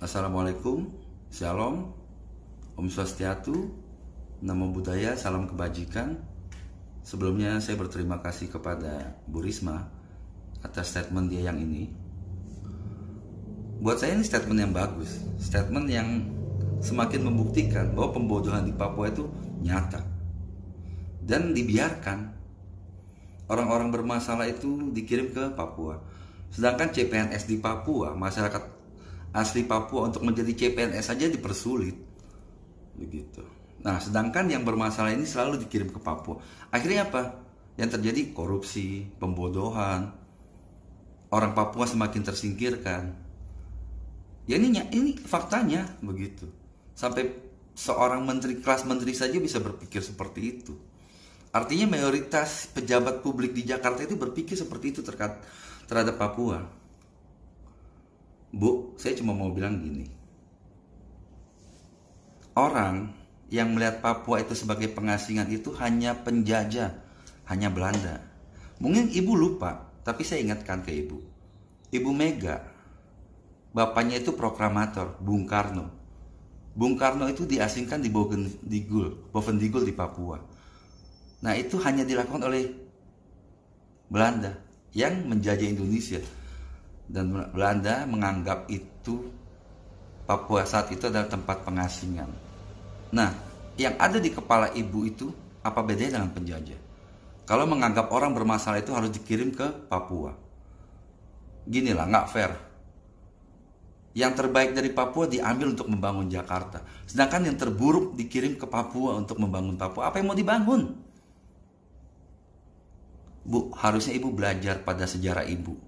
Assalamualaikum, Shalom, Om Swastiatu, Namo Buddhaya, salam kebajikan. Sebelumnya saya berterima kasih kepada Bu Risma atas statement dia yang ini. Buat saya ini statement yang bagus, statement yang semakin membuktikan bahwa pembodohan di Papua itu nyata dan dibiarkan orang-orang bermasalah itu dikirim ke Papua. Sedangkan CPNS di Papua, masyarakat asli Papua untuk menjadi CPNS saja dipersulit begitu. Nah, sedangkan yang bermasalah ini selalu dikirim ke Papua. Akhirnya apa? Yang terjadi korupsi, pembodohan. Orang Papua semakin tersingkirkan. Ya ini faktanya begitu. Sampai seorang menteri, kelas menteri saja bisa berpikir seperti itu. Artinya mayoritas pejabat publik di Jakarta itu berpikir seperti itu terhadap Papua. Bu, saya cuma mau bilang gini. Orang yang melihat Papua itu sebagai pengasingan itu hanya penjajah, hanya Belanda. Mungkin ibu lupa, tapi saya ingatkan ke ibu. Ibu Mega, bapaknya itu proklamator, Bung Karno. Bung Karno itu diasingkan di Bovendigul di Papua. Nah, itu hanya dilakukan oleh Belanda yang menjajah Indonesia. Dan Belanda menganggap itu Papua saat itu adalah tempat pengasingan. Nah, yang ada di kepala ibu itu apa bedanya dengan penjajah? Kalau menganggap orang bermasalah itu harus dikirim ke Papua. Ginilah, nggak fair. Yang terbaik dari Papua diambil untuk membangun Jakarta. Sedangkan yang terburuk dikirim ke Papua untuk membangun Papua. Apa yang mau dibangun? Bu, harusnya ibu belajar pada sejarah ibu.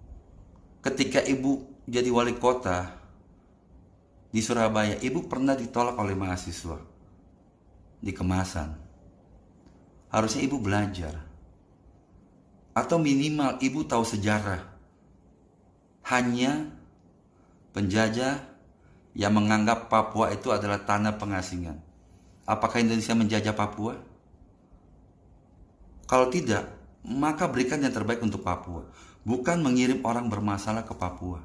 Ketika ibu jadi wali kota di Surabaya, ibu pernah ditolak oleh mahasiswa di Kemasan. Harusnya ibu belajar. Atau minimal ibu tahu sejarah. Hanya penjajah yang menganggap Papua itu adalah tanah pengasingan. Apakah Indonesia menjajah Papua? Kalau tidak, maka berikan yang terbaik untuk Papua. Bukan mengirim orang bermasalah ke Papua.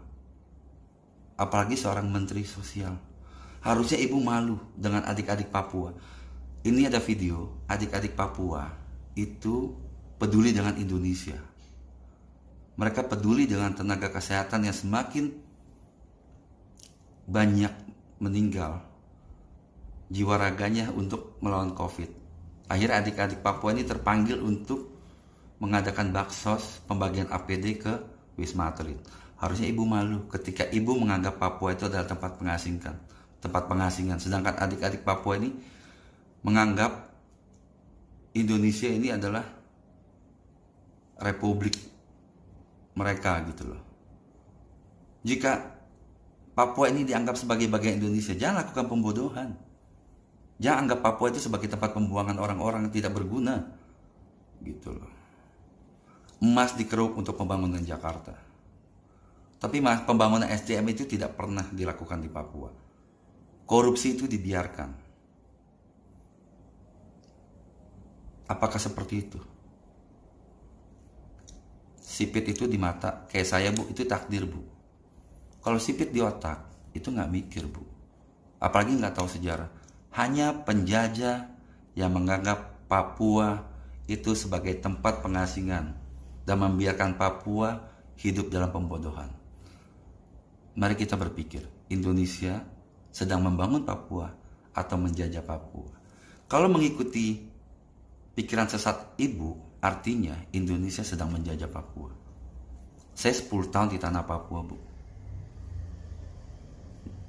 Apalagi seorang menteri sosial. Harusnya ibu malu dengan adik-adik Papua. Ini ada video adik-adik Papua itu peduli dengan Indonesia. Mereka peduli dengan tenaga kesehatan yang semakin banyak meninggal jiwa raganya untuk melawan COVID. Akhirnya adik-adik Papua ini terpanggil untuk mengadakan baksos pembagian APD ke Wisma Atlet. Harusnya ibu malu ketika ibu menganggap Papua itu adalah tempat pengasingan. Sedangkan adik-adik Papua ini menganggap Indonesia ini adalah republik mereka gitu loh. Jika Papua ini dianggap sebagai bagian Indonesia, jangan lakukan pembodohan. Jangan anggap Papua itu sebagai tempat pembuangan orang-orang yang tidak berguna gitu loh. Emas dikeruk untuk pembangunan Jakarta. Tapi pembangunan SDM itu tidak pernah dilakukan di Papua. Korupsi itu dibiarkan. Apakah seperti itu? Sipit itu di mata, kayak saya bu, itu takdir bu. Kalau sipit di otak, itu nggak mikir bu. Apalagi nggak tahu sejarah. Hanya penjajah yang menganggap Papua itu sebagai tempat pengasingan dan membiarkan Papua hidup dalam pembodohan. Mari kita berpikir, Indonesia sedang membangun Papua atau menjajah Papua. Kalau mengikuti pikiran sesat ibu, artinya Indonesia sedang menjajah Papua. Saya 10 tahun di tanah Papua, bu.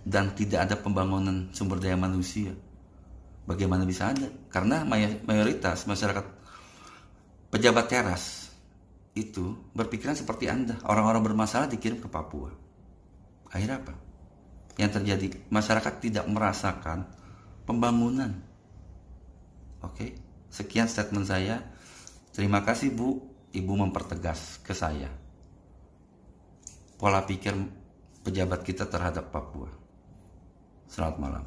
Dan tidak ada pembangunan sumber daya manusia. Bagaimana bisa ada? Karena mayoritas masyarakat pejabat teras itu berpikiran seperti Anda. Orang-orang bermasalah dikirim ke Papua. Akhirnya apa? Yang terjadi, masyarakat tidak merasakan pembangunan. Oke, sekian statement saya. Terima kasih Bu, Ibu mempertegas ke saya pola pikir pejabat kita terhadap Papua. Selamat malam.